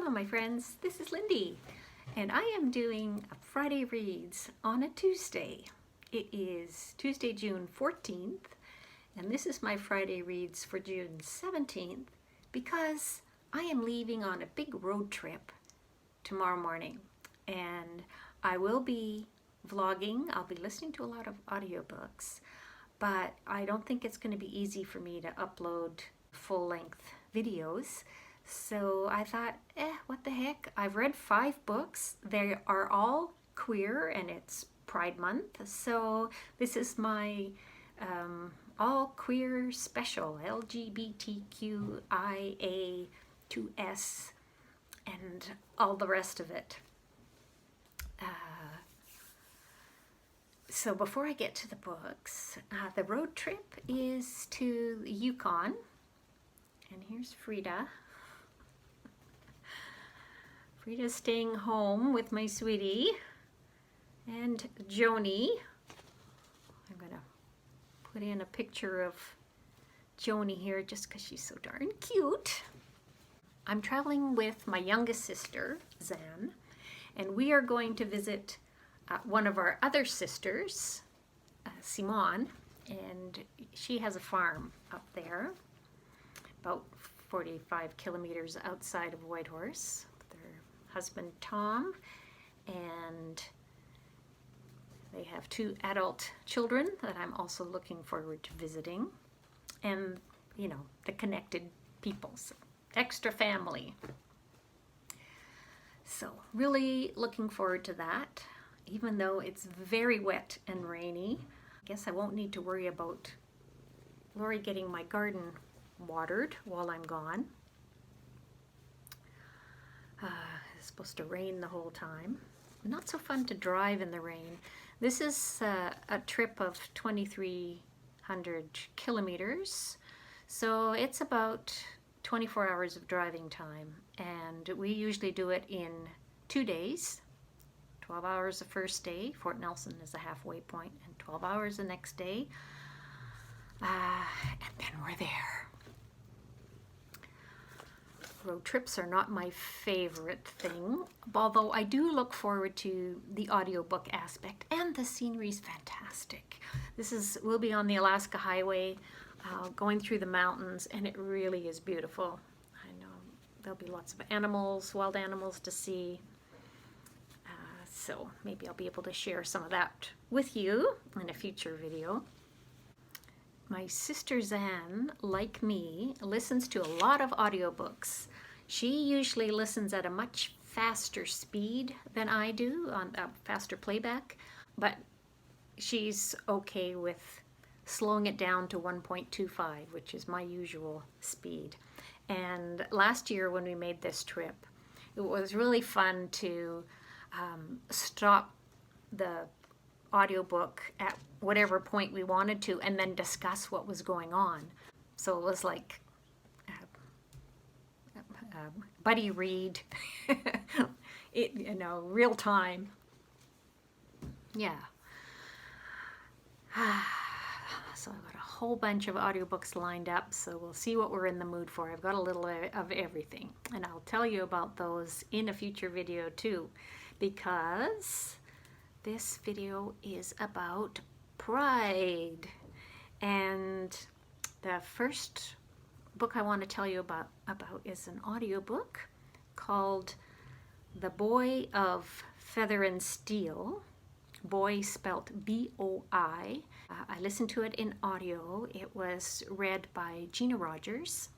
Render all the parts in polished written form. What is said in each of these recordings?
Hello my friends, this is Lindy and I am doing a Friday Reads on a Tuesday. It is Tuesday, June 14th, and this is my Friday Reads for June 17th because I am leaving on a big road trip tomorrow morning, and I will be vlogging. I'll be listening to a lot of audiobooks, but I don't think it's going to be easy for me to upload full-length videos. So I thought, what the heck? I've read 5 books. They are all queer and it's Pride Month. So this is my all queer special, LGBTQIA2S and all the rest of it. So before I get to the books, the road trip is to Yukon. And here's Frida. Frida's staying home with my sweetie and Joni. I'm gonna put in a picture of Joni here just because she's so darn cute. I'm traveling with my youngest sister, Zan, and we are going to visit one of our other sisters, Simone, and she has a farm up there, about 45 kilometers outside of Whitehorse. Husband Tom, and they have 2 adult children that I'm also looking forward to visiting, and you know, the connected peoples, extra family. So really looking forward to that, even though it's very wet and rainy. I guess I won't need to worry about Lori getting my garden watered while I'm gone. It's supposed to rain the whole time. Not so fun to drive in the rain. This is a trip of 2,300 kilometers, so it's about 24 hours of driving time, and we usually do it in 2 days. 12 hours the first day, Fort Nelson is a halfway point, and 12 hours the next day, and then we're there. Road trips are not my favorite thing, although I do look forward to the audiobook aspect, and the scenery is fantastic. We'll be on the Alaska Highway, going through the mountains, and it really is beautiful. I know there'll be lots of animals, wild animals to see, so maybe I'll be able to share some of that with you in a future video. My sister Zan, like me, listens to a lot of audiobooks. She usually listens at a much faster speed than I do, on a faster playback, but she's okay with slowing it down to 1.25, which is my usual speed. And last year when we made this trip, it was really fun to stop the audiobook at whatever point we wanted to and then discuss what was going on. So it was like buddy read, you know, real time. Yeah. So I've got a whole bunch of audiobooks lined up, so we'll see what we're in the mood for. I've got a little of everything, and I'll tell you about those in a future video too, because this video is about Pride. And the first book I want to tell you about is an audiobook called The Boy of Feather and Steel. Boy spelt B-O-I. I listened to it in audio. It was read by Gina Rogers,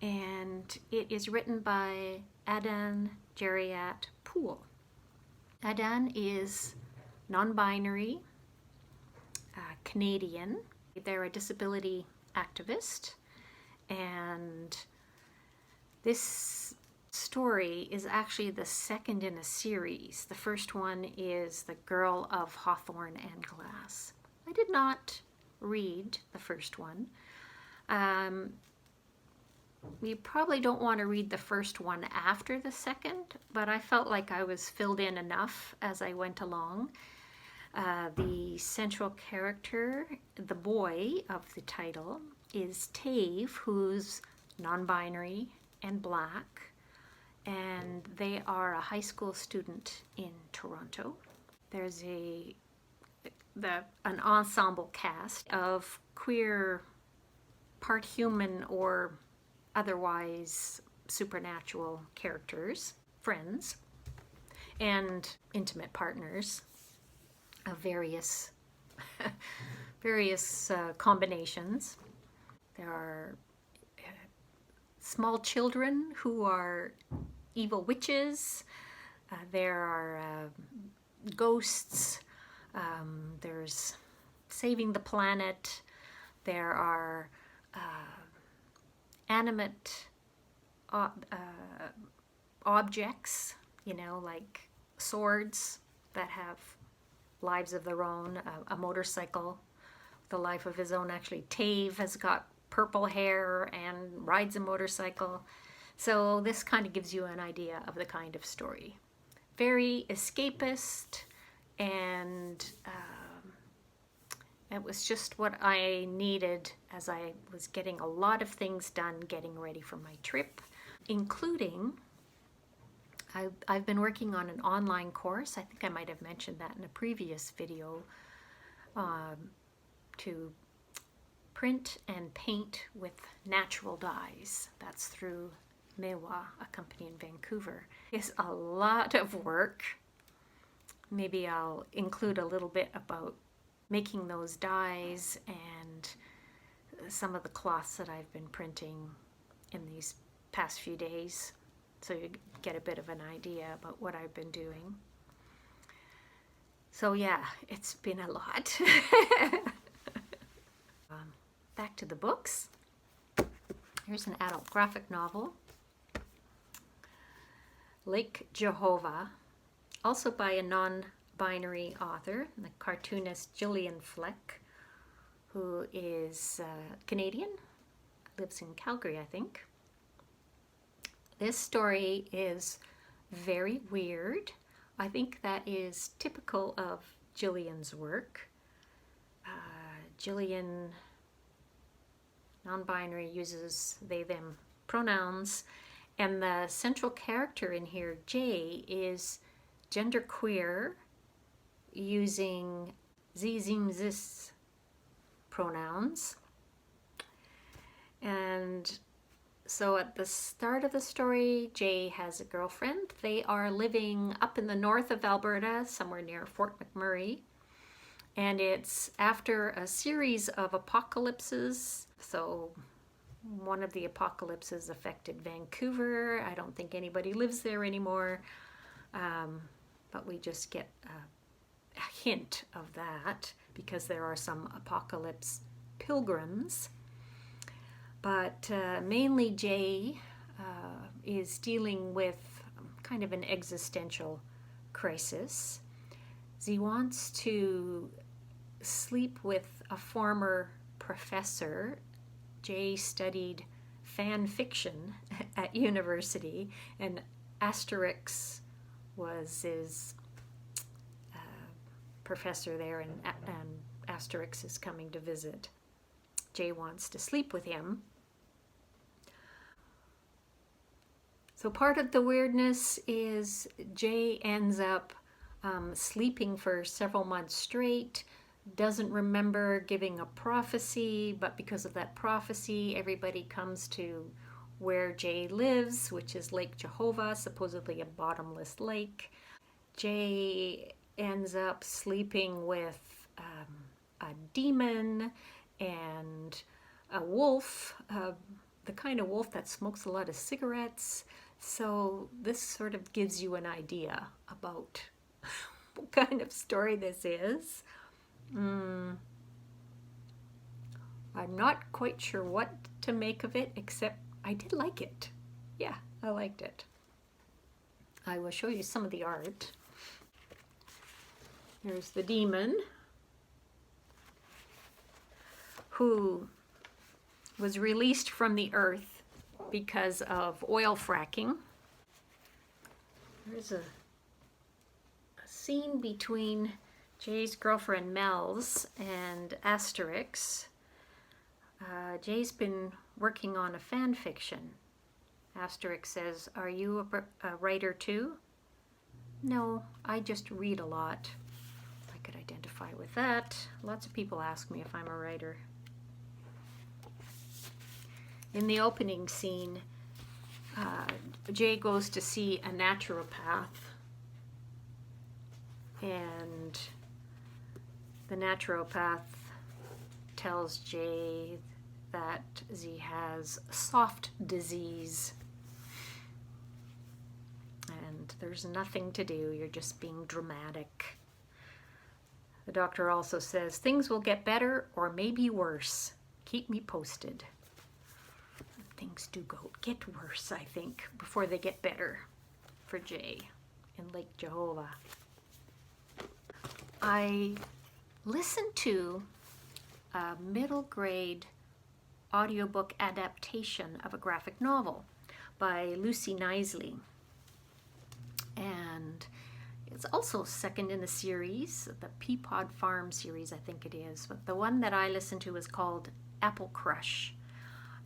and it is written by Adan Jerreat-Poole. Adan is non-binary, Canadian. They're a disability activist, and this story is actually the second in a series. The first one is The Girl of Hawthorne and Glass. I did not read the first one. We probably don't want to read the first one after the second, but I felt like I was filled in enough as I went along. The central character, the boy of the title, is Tave, who's non-binary and black, and they are a high school student in Toronto. There's an ensemble cast of queer, part human or otherwise supernatural characters, friends, and intimate partners of various combinations. There are small children who are evil witches. There are ghosts. There's saving the planet. There are animate objects, like swords that have lives of their own, a motorcycle, the life of his own. Actually, Tave has got purple hair and rides a motorcycle. So this kind of gives you an idea of the kind of story. Very escapist, and it was just what I needed as I was getting a lot of things done, getting ready for my trip, including I've been working on an online course. I think I might have mentioned that in a previous video, to print and paint with natural dyes. That's through Memoir, a company in Vancouver. It's a lot of work. Maybe I'll include a little bit about making those dyes and some of the cloths that I've been printing in these past few days, so you get a bit of an idea about what I've been doing. So yeah, it's been a lot. Back to the books. Here's an adult graphic novel, Lake Jehovah, also by a non-binary author, the cartoonist Jillian Fleck, who is Canadian, lives in Calgary, I think. This story is very weird. I think that is typical of Jillian's work. Jillian, non-binary, uses they, them pronouns, and the central character in here, Jay, is genderqueer, using sie, zim, zis pronouns. And so at the start of the story, Jay has a girlfriend. They are living up in the north of Alberta, somewhere near Fort McMurray. And it's after a series of apocalypses. So one of the apocalypses affected Vancouver. I don't think anybody lives there anymore. But we just get a hint of that because there are some apocalypse pilgrims. But mainly Jay is dealing with kind of an existential crisis. He wants to sleep with a former professor. Jay studied fan fiction at university, and Asterix was his professor there, and Asterix is coming to visit. Jay wants to sleep with him. So part of the weirdness is Jay ends up sleeping for several months straight, doesn't remember giving a prophecy, but because of that prophecy, everybody comes to where Jay lives, which is Lake Jehovah, supposedly a bottomless lake. Jay ends up sleeping with a demon and a wolf, the kind of wolf that smokes a lot of cigarettes. So this sort of gives you an idea about what kind of story this is. I'm not quite sure what to make of it, except I did like it. Yeah, I liked it. I will show you some of the art. There's the demon, who was released from the earth because of oil fracking. There's a scene between Jay's girlfriend Mel's and Asterix. Jay's been working on a fan fiction, Asterisk says, are you a writer too? No, I just read a lot. I could identify with that. Lots of people ask me if I'm a writer. In the opening scene, Jay goes to see a naturopath, and the naturopath tells Jay that he has soft disease and there's nothing to do, you're just being dramatic. The doctor also says things will get better or maybe worse. Keep me posted. Things do get worse, I think, before they get better for Jay in Lake Jehovah. I listened to a middle grade audiobook adaptation of a graphic novel by Knisley. And it's also second in the series, the Peapod Farm series, I think it is. But the one that I listened to is called Apple Crush.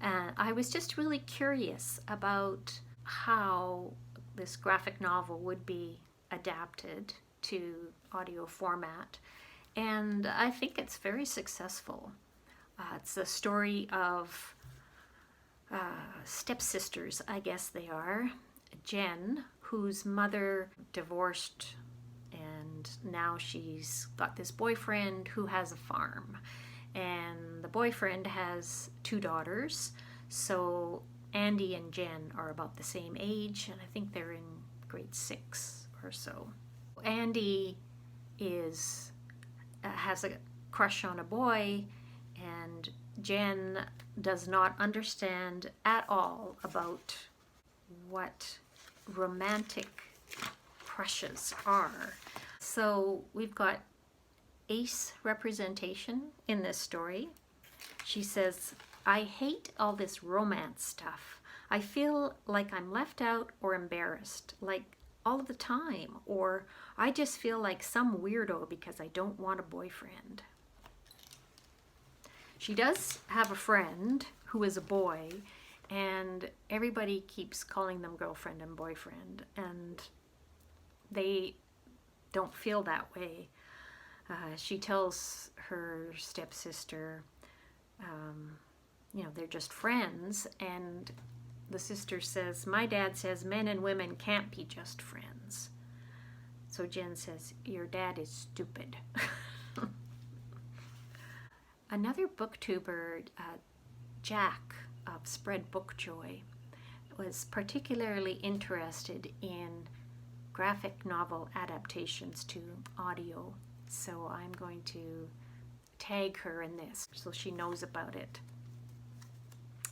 And I was just really curious about how this graphic novel would be adapted to audio format. And I think it's very successful. It's the story of stepsisters, I guess they are. Jen, whose mother divorced, and now she's got this boyfriend who has a farm. And the boyfriend has 2 daughters, so Andy and Jen are about the same age, and I think they're in grade 6 or so. Andy has a crush on a boy, and Jen does not understand at all about what romantic crushes are. So we've got ace representation in this story. She says, I hate all this romance stuff. I feel like I'm left out or embarrassed, like all the time, or I just feel like some weirdo because I don't want a boyfriend. She does have a friend who is a boy, and everybody keeps calling them girlfriend and boyfriend, and they don't feel that way. She tells her stepsister, they're just friends, and the sister says, my dad says men and women can't be just friends. So Jen says, your dad is stupid. Another booktuber, Jack of Spreadbookjoy, was particularly interested in graphic novel adaptations to audio. So I'm going to tag her in this so she knows about it.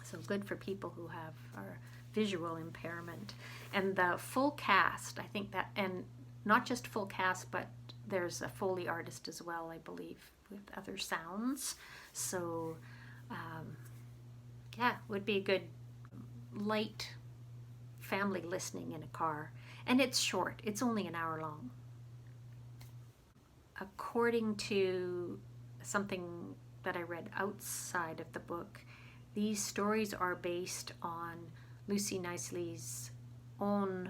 So good for people who have our visual impairment. And the full cast, I think that, and not just full cast, but there's a Foley artist as well, I believe, with other sounds. So would be a good light family listening in a car. And it's short, it's only an hour long. According to something that I read outside of the book, these stories are based on Lucy Knisley's own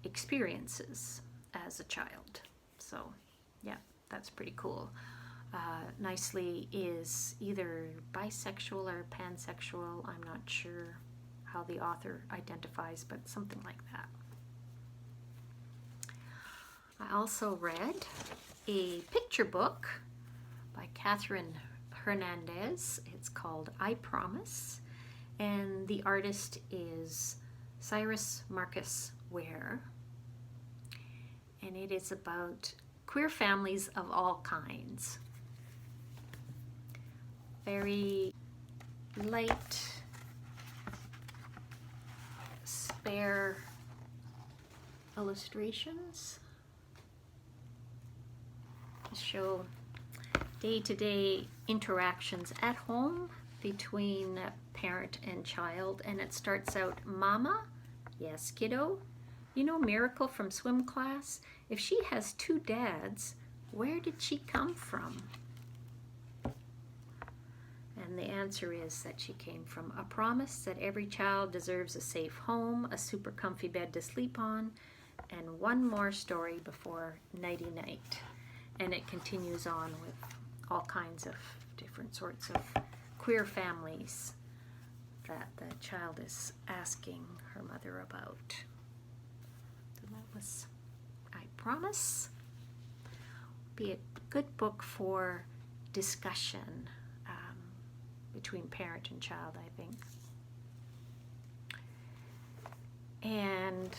experiences as a child. So, yeah, that's pretty cool. Knisley is either bisexual or pansexual. I'm not sure how the author identifies, but something like that. I also read a picture book by Hernandez. It's called I Promise, and the artist is Syrus Ware, and it is about queer families of all kinds. Very light, spare illustrations show day-to-day interactions at home between parent and child, and it starts out, Mama? Yes, kiddo? You know Miracle from swim class? If she has 2 dads, where did she come from? And And the answer is that she came from a promise that every child deserves a safe home, a super comfy bed to sleep on, and one more story before nighty-night. And it continues on with all kinds of different sorts of queer families that the child is asking her mother about. So that was, I promise, be a good book for discussion between parent and child, I think. And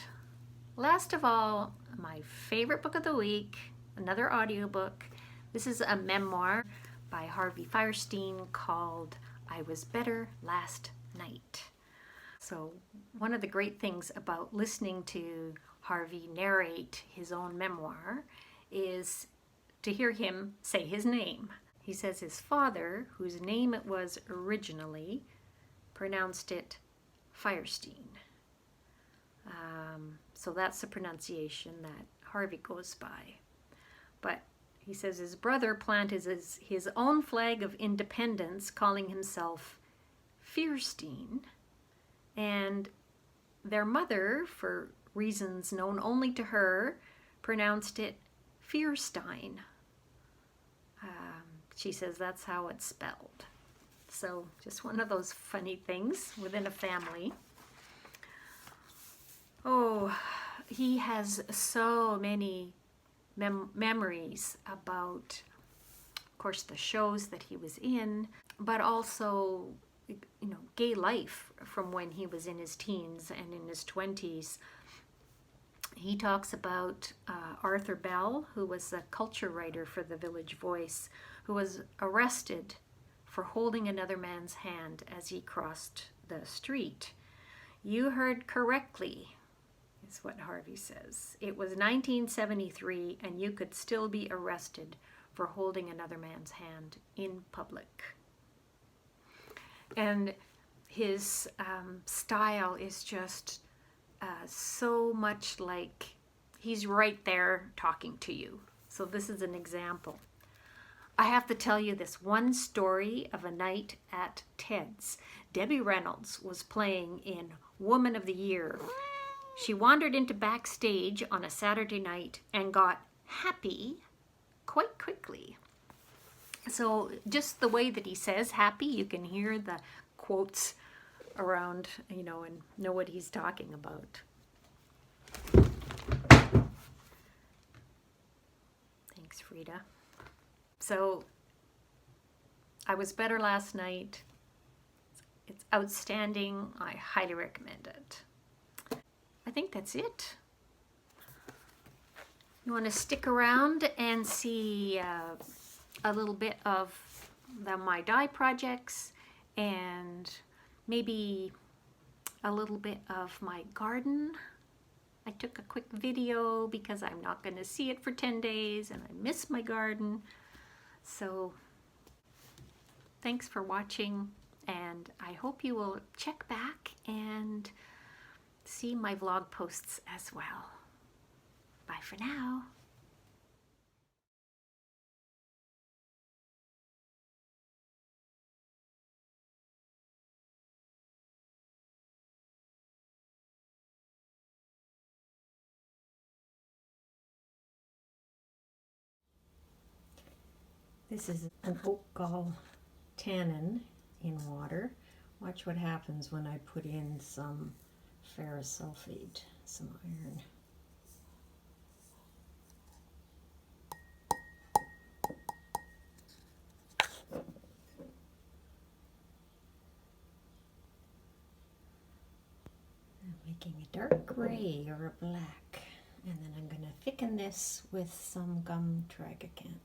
last of all, my favorite book of the week, another audiobook. This is a memoir by Harvey Fierstein called I Was Better Last Night. So one of the great things about listening to Harvey narrate his own memoir is to hear him say his name. He says his father, whose name it was originally, pronounced it Fierstein. So that's the pronunciation that Harvey goes by. But he says his brother planted his own flag of independence, calling himself Fierstein. And their mother, for reasons known only to her, pronounced it Fierstein. She says that's how it's spelled. So just one of those funny things within a family. Oh, he has so many memories about, of course, the shows that he was in, but also, gay life from when he was in his teens and in his 20s. He talks about Arthur Bell, who was a culture writer for the Village Voice, who was arrested for holding another man's hand as he crossed the street. You heard correctly, is what Harvey says. It was 1973, and you could still be arrested for holding another man's hand in public. And his style is just so much like he's right there talking to you. So this is an example. I have to tell you this one story of a night at Ted's. Debbie Reynolds was playing in Woman of the Year. She wandered into backstage on a Saturday night and got happy quite quickly. So just the way that he says happy, you can hear the quotes around, and know what he's talking about. Thanks, Frida. So, I Was Better Last Night. It's outstanding. I highly recommend it. I think that's it. You want to stick around and see a little bit of my dye projects and maybe a little bit of my garden. I took a quick video because I'm not going to see it for 10 days and I miss my garden. So thanks for watching, and I hope you will check back and see my vlog posts as well. Bye for now. This is an oak gall tannin in water. Watch what happens when I put in some ferrous sulfate, some iron. I'm making a dark gray or a black, and then I'm going to thicken this with some gum tragacanth.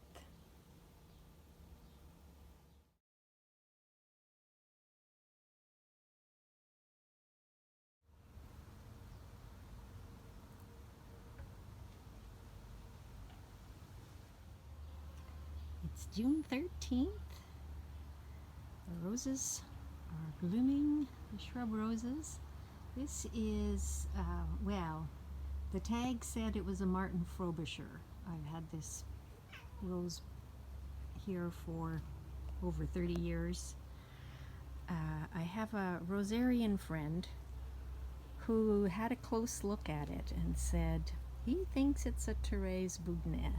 It's June 13th. The roses are blooming, the shrub roses. This is, well, the tag said it was a Martin Frobisher. I've had this rose here for over 30 years. I have a Rosarian friend who had a close look at it and said he thinks it's a Thérèse Bouguenet.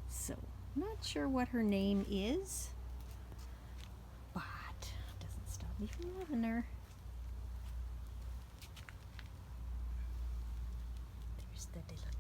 So, not sure what her name is, but it doesn't stop me from loving her. There's the little